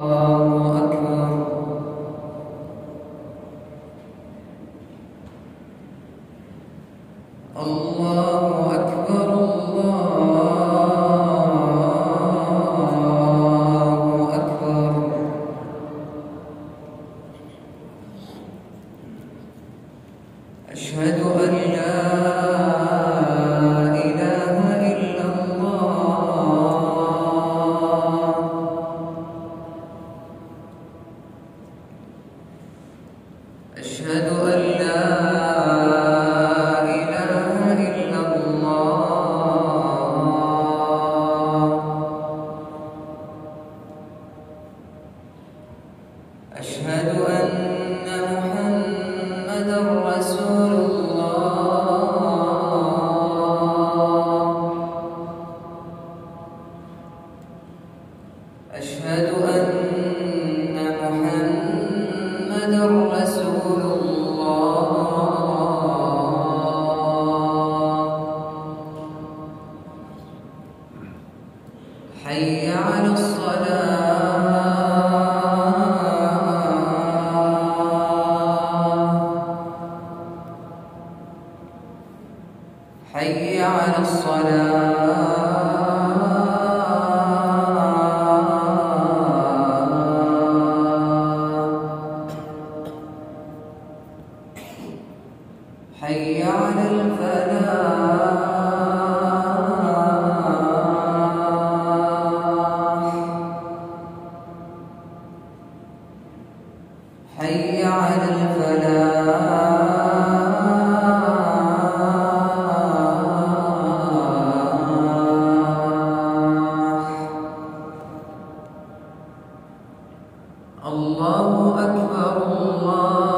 الله أكبر. الله أكبر. الله أكبر. أشهد أن لا إله إلا الله. أشهد أن لا إله إلا الله. أشهد أن محمدًا رسول الله. أشهد أن محمدًا رسول الله. حي على الصلاة. حي على الصلاة. حي على الفلاح. حي على الفلاح. الله أكبر. الله